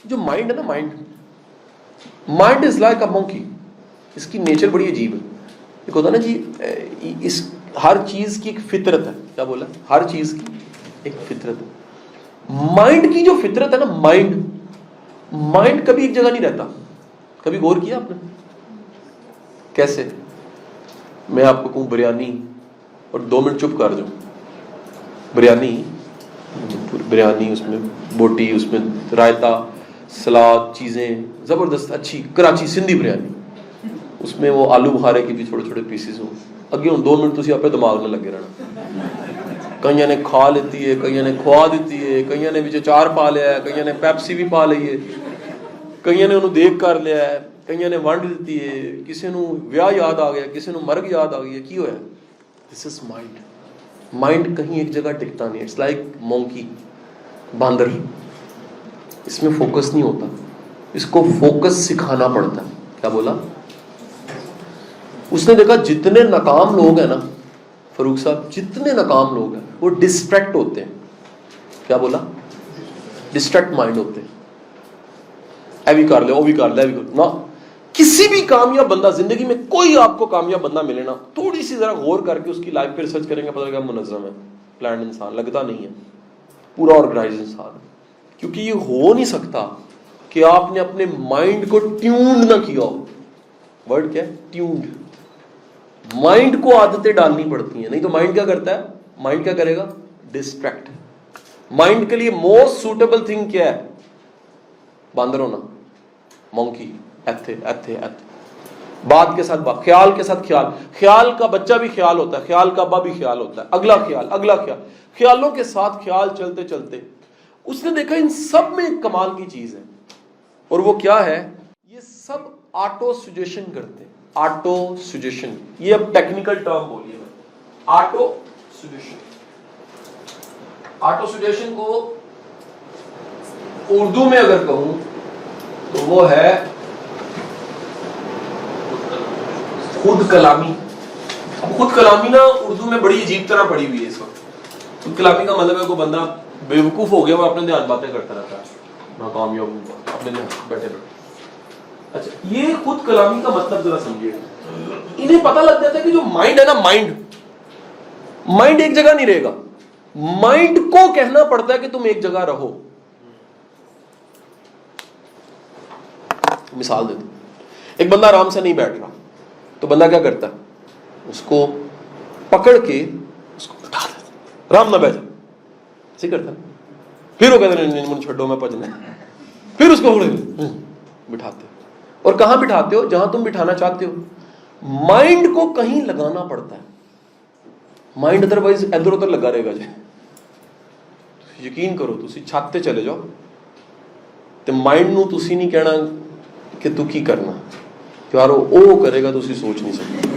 جو مائنڈ ہے نا، مائنڈ از لائک اے مونکی. اس کی نیچر بڑی عجیب ہے. ایک ہوتا ہے نا جی، اس ہر چیز کی ایک فطرت ہے. کیا بولا؟ ہر چیز کی ایک فطرت ہے. مائنڈ کی جو فطرت ہے نا، مائنڈ کبھی ایک جگہ نہیں رہتا. کبھی غور کیا آپ نے؟ کیسے؟ میں آپ کو کہوں بریانی اور 2 منٹ چپ کر جاؤں. بریانی، اس میں بوٹی، اس میں رائتا، سلاد، چیزیں زبردست اچھی کراچی سندھی بریانی، اس میں وہ آلو بخارے کے بھی چھوٹے چھوٹے پیسز ہوں. اگے ہوں 2 منٹ تسی آپ دماغ نہ لگے رہنا. کئیاں نے کھا لیتی ہے، کئیاں نے کھوا دیتی ہے، کئیاں نے وچ چار پا لیا ہے، کئیاں نے پیپسی بھی پا لئی ہے، کئیاں نے انہوں دیکھ کر لیا ہے، کئیاں نے ونڈ دیتی ہے، کسی نو ویاہ یاد آ گیا، کسی نو مرگ یاد آ گئی ہے. کی ہویا؟ دس از مائنڈ. مائنڈ کہیں ایک جگہ ٹکتا نہیں. اٹس لائک مونکی، باندر. اس میں فوکس نہیں ہوتا. اس کو فوکس سکھانا پڑتا ہے. کیا بولا؟ اس نے دیکھا جتنے ناکام لوگ ہیں نا فاروق صاحب، جتنے ناکام لوگ ہیں وہ ڈسٹریکٹ ہوتے ہیں. کیا بولا؟ ڈسٹریکٹ مائنڈ ہوتے ہیں. اے بھی کر لے، وہ بھی کر لے، نہ. کسی بھی کامیاب بندہ زندگی میں، کوئی آپ کو کامیاب بندہ ملے نا، تھوڑی سی ذرا غور کر کے اس کی لائف پہ ریسرچ کریں گے، پتہ لگے گا منظم ہے، پلانڈ انسان لگتا نہیں ہے، پورا آرگنائز انسان ہے. کیونکہ یہ ہو نہیں سکتا کہ آپ نے اپنے مائنڈ کو ٹیونڈ نہ کیا ہو. ورڈ کیا ہے؟ ٹیونڈ. مائنڈ کو عادتیں ڈالنی پڑتی ہیں، نہیں تو مائنڈ کیا کرتا ہے؟ مائنڈ کیا کرے گا؟ ڈسٹریکٹ. مائنڈ کے لیے موسٹ سوٹیبل تھنگ کیا ہے؟ باندر ہونا، مونکی. ایتھے ایتھے ایتھے، بات کے ساتھ بات، خیال کے ساتھ خیال. خیال کا بچہ بھی خیال ہوتا ہے، خیال کا ابا بھی خیال ہوتا ہے. اگلا خیال، اگلا خیال، خیالوں کے ساتھ خیال چلتے چلتے اس نے دیکھا ان سب میں ایک کمال کی چیز ہے. اور وہ کیا ہے؟ یہ سب آٹو سجیشن کرتے ہیں. آٹو سجیشن، یہ اب ٹیکنیکل ٹرم بولیے میں. Auto suggestion. آٹو سجیشن کو اردو میں اگر کہوں تو وہ ہے خود کلامی. اب خود کلامی نا اردو میں بڑی عجیب طرح پڑی ہوئی ہے اس وقت. خود کلامی کا مطلب ہے کوئی بندہ بیوقوف ہو گیا، وہ اپنے دھیان باتیں کرتا رہتا ہے، میں کامیاب ہوں اپنے دھیان بیٹھے بیٹھے. اچھا، یہ خود کلامی کا مطلب ذرا سمجھیے. انہیں پتہ لگ جاتا ہے کہ جو مائنڈ ہے نا، مائنڈ ایک جگہ نہیں رہے گا. مائنڈ کو کہنا پڑتا ہے کہ تم ایک جگہ رہو. مثال دیتا ہوں. ایک بندہ آرام سے نہیں بیٹھ رہا تو بندہ کیا کرتا ہے؟ اس کو پکڑ کے اس کو اٹھا دیتا، آرام نہ بیٹھے، ایسے کرتا ہے. پھر وہ کہتے ہیں نہیں مجھے چھوڑو میں پجنا ہے. پھر اس کو بٹھاتے. اور کہاں بٹھاتے ہو؟ جہاں تم بٹھانا چاہتے ہو. مائنڈ کو کہیں لگانا پڑتا ہے. مائنڈ ادروائز ادھر ادھر لگا رہے گا. جی یقین کرو، تسی چھت تے چلے جاؤ تے مائنڈ نو تسی نہیں کہنا کہ تو کی کرنا یارو، او کرے گا تسی سوچ نہیں سکتے.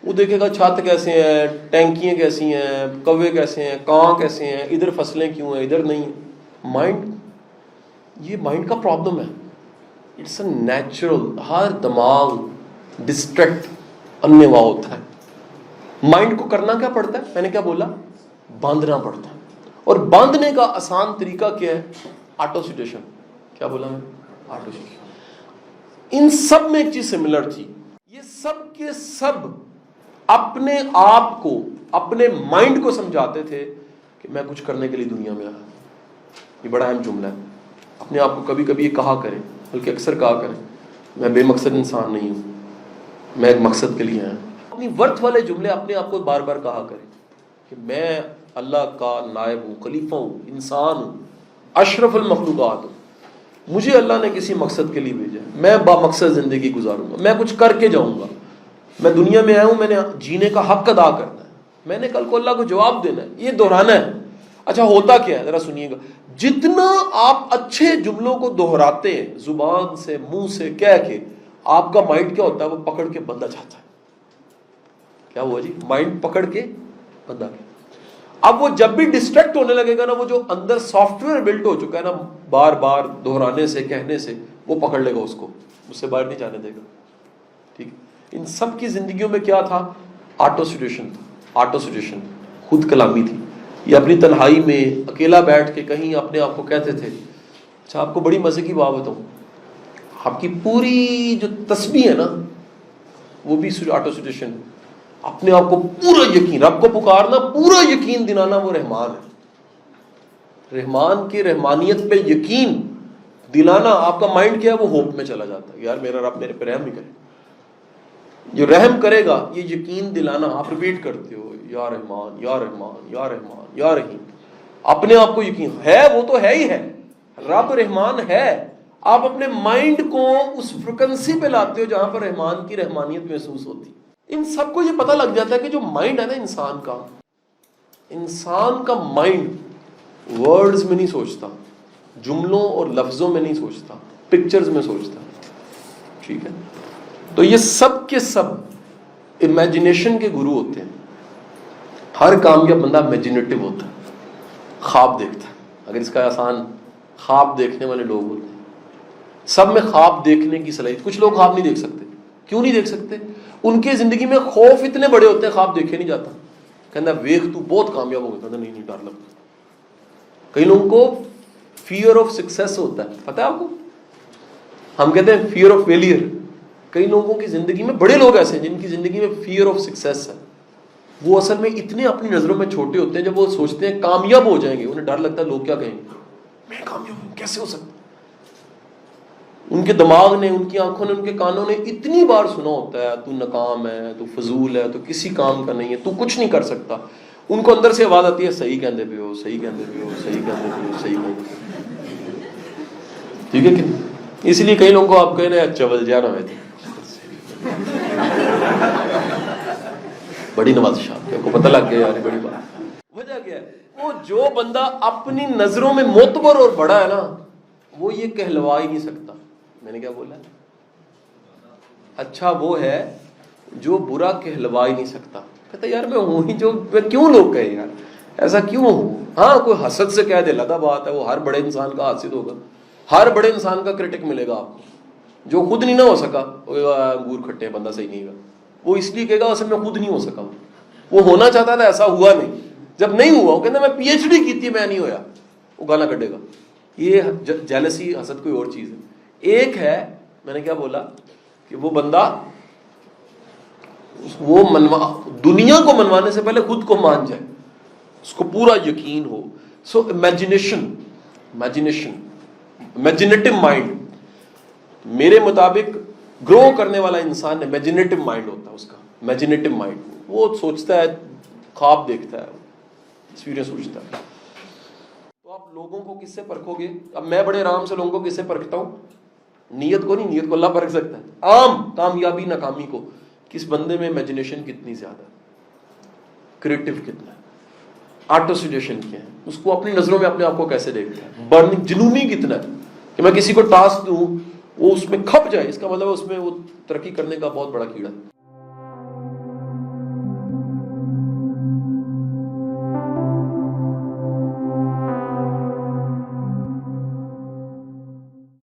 وہ دیکھے گا چھت کیسے ہیں، ٹینکیاں کیسی ہیں، کوے کیسے ہیں، کاں کیسے ہیں، ادھر فصلیں کیوں ہیں، ادھر نہیں. مائنڈ، یہ مائنڈ کا پرابلم ہے. It's a natural. ہر دماغ ڈسٹریکٹ انیوا ہوتا ہے. مائنڈ کو کرنا کیا پڑتا ہے؟ میں نے کیا بولا؟ باندھنا پڑتا ہے. اور باندھنے کا آسان طریقہ کیا ہے؟ Auto suggestion. کیا بولا میں؟ Auto suggestion. ان سب میں ایک چیز سملر تھی. یہ سب کے سب اپنے آپ کو، اپنے مائنڈ کو سمجھاتے تھے کہ میں کچھ کرنے کے لیے دنیا میں آیا. یہ بڑا اہم جملہ ہے. اپنے آپ کو کبھی کبھی یہ کہا کریں، بلکہ اکثر کہا کریں میں بے مقصد انسان نہیں ہوں، میں ایک مقصد کے لیے آیا. اپنی ورتھ والے جملے اپنے آپ کو بار بار کہا کریں کہ میں اللہ کا نائب ہوں، خلیفہ ہوں، انسان ہوں، اشرف المخلوقات ہوں. مجھے اللہ نے کسی مقصد کے لیے بھیجا ہے، میں با مقصد زندگی گزاروں گا، میں کچھ کر کے جاؤں گا. میں دنیا میں آیا ہوں، میں نے جینے کا حق ادا کرنا ہے، میں نے کل کو اللہ کو جواب دینا ہے. یہ دہرانا ہے. اچھا ہوتا کیا ہے ذرا سنیے گا. جتنا آپ اچھے جملوں کو دہراتے ہیں زبان سے، منہ سے کہہ کے، آپ کا مائنڈ کیا ہوتا ہے؟ وہ پکڑ کے بندہ چاہتا ہے. کیا ہوا جی؟ مائنڈ پکڑ کے بندہ. اب وہ جب بھی ڈسٹریکٹ ہونے لگے گا نا، وہ جو اندر سافٹ ویئر بلٹ ہو چکا ہے نا بار بار دہرانے سے، کہنے سے، وہ پکڑ لے گا اس کو، اس سے باہر نہیں جانے دے گا. ٹھیک. ان سب کی زندگیوں میں کیا تھا؟ آٹو سجیشن تھا. آٹو سجیشن، خود کلامی تھی. یہ اپنی تنہائی میں اکیلا بیٹھ کے کہیں اپنے آپ کو کہتے تھے اچھا آپ کو بڑی مزے کی بات بتاؤں, آپ کی پوری جو تسبیح ہے نا وہ بھی آٹو سجیشن. اپنے آپ کو پورا یقین, رب کو پکارنا, پورا یقین دلانا وہ رحمان ہے. رحمان کی رحمانیت پہ یقین دلانا, آپ کا مائنڈ کیا ہے, وہ ہوپ میں چلا جاتا ہے, یار میرا رب میرے پہ رحم ہی کرے. جو رحم کرے گا یہ یقین دلانا, آپ ریپیٹ کرتے ہو یا رحمان یا رحمان یا رحمان یا رحیم, اپنے آپ کو یقین ہے, وہ تو ہے ہی ہے, رب رحمان ہے. آپ اپنے مائنڈ کو اس فریکوینسی پہ لاتے ہو جہاں پر رحمان کی رحمانیت محسوس ہوتی. ان سب کو یہ پتہ لگ جاتا ہے کہ جو مائنڈ ہے نا انسان کا مائنڈ ورڈز میں نہیں سوچتا, جملوں اور لفظوں میں نہیں سوچتا, پکچرز میں سوچتا. ٹھیک ہے, تو یہ سب کے سب امیجنیشن کے گرو ہوتے ہیں. ہر کامیاب بندہ امیجنیٹو ہوتا ہے, خواب دیکھتا ہے. اگر اس کا آسان, خواب دیکھنے والے لوگ ہوتے ہیں. سب میں خواب دیکھنے کی صلاحیت. کچھ لوگ خواب نہیں دیکھ سکتے. کیوں نہیں دیکھ سکتے؟ ان کے زندگی میں خوف اتنے بڑے ہوتے ہیں, خواب دیکھے نہیں جاتا. کہنا ویخ تو بہت کامیاب ہو گیا, نہیں ڈر لگتا. کئی لوگوں کو فیئر آف سکسیس ہوتا ہے, پتہ ہے آپ کو, ہم کہتے ہیں فیئر آف فیلئر. کئی لوگوں کی زندگی میں, بڑے لوگ ایسے ہیں جن کی زندگی میں فیئر آف سکسیس ہے. وہ اصل میں اتنے اپنی نظروں میں چھوٹے ہوتے ہیں, جب وہ سوچتے ہیں کامیاب ہو جائیں گے انہیں ڈر لگتا ہے لوگ کیا کہیں گے, میں کامیاب ہوں کیسے ہو سکتا. ان کے دماغ نے, ان کی آنکھوں نے, ان کے کانوں نے اتنی بار سنا ہوتا ہے تو ناکام ہے, تو فضول ہے, تو کسی کام کا نہیں ہے, تو کچھ نہیں کر سکتا. ان کو اندر سے آواز آتی ہے صحیح کہندے پہ ہو, صحیح کہندے پہ ہو, صحیح کہندے پہ ہو, صحیح کہندے پہ ہو. ٹھیک ہے کہ نہیں؟ اس لیے کئی لوگوں کو آپ کہہ رہے ہیں چول جانا ہوئے تھے, بڑی نواز شاہ, آپ کو پتہ لگ گیا یار بڑی بات. وجہ کیا ہے, وہ جو بندہ اپنی نظروں میں معتبر اور بڑا ہے نا, وہ یہ کہلوا ہی نہیں سکتا. میں نے کیا بولا؟ اچھا وہ ہے جو برا کہلوا ہی نہیں سکتا. کہتا یار میں ہوں ہی جو, میں کیوں لوگ کہیں یار ایسا کیوں ہوں. ہاں کوئی حسد سے کہہ دے لگا بات ہے, وہ ہر بڑے انسان کا حاسد ہوگا, ہر بڑے انسان کا کرٹک ملے گا آپ کو. جو خود نہیں نہ ہو سکا, انگور کھٹے بندہ صحیح نہیں گا, وہ اس لیے کہے گا اصل میں خود نہیں ہو سکا. وہ ہونا چاہتا تھا, ایسا ہوا نہیں. جب نہیں ہوا وہ کہتا میں پی ایچ ڈی کی تھی, میں نہیں ہویا, وہ گانا کٹے گا. یہ جیلسی, حسد کوئی اور چیز ہے. ایک ہے, میں نے کیا بولا, کہ وہ بندہ وہ دنیا کو منوانے سے پہلے خود کو مان جائے, اس کو پورا یقین ہو. سو امیجنیٹو مائنڈ میرے مطابق گرو کرنے والا انسان امیجنیٹو مائنڈ ہوتا ہے اس کا. امیجنیٹو مائنڈ, وہ سوچتا ہے, خواب دیکھتا ہے, تصویریں سوچتا ہے. تو آپ لوگوں کو کس سے پرکھو گے؟ اب میں بڑے آرام سے لوگوں کو کس سے پرکھتا ہوں؟ نیت کو نہیں, نیت کو اللہ پرکھ سکتا ہے. عام کامیابی ناکامی کو, کس بندے میں امیجنیشن کتنی زیادہ ہے, کریٹو کتنا ہے, آٹو سجیشن کیا ہے, اس کو اپنی نظروں میں اپنے آپ کو کیسے دیکھتا ہے, برننگ جنونی کتنا ہے. کہ میں کسی کو ٹاسک دوں وہ اس میں کھپ جائے, اس کا مطلب اس میں وہ ترقی کرنے کا بہت بڑا کیڑا ہے.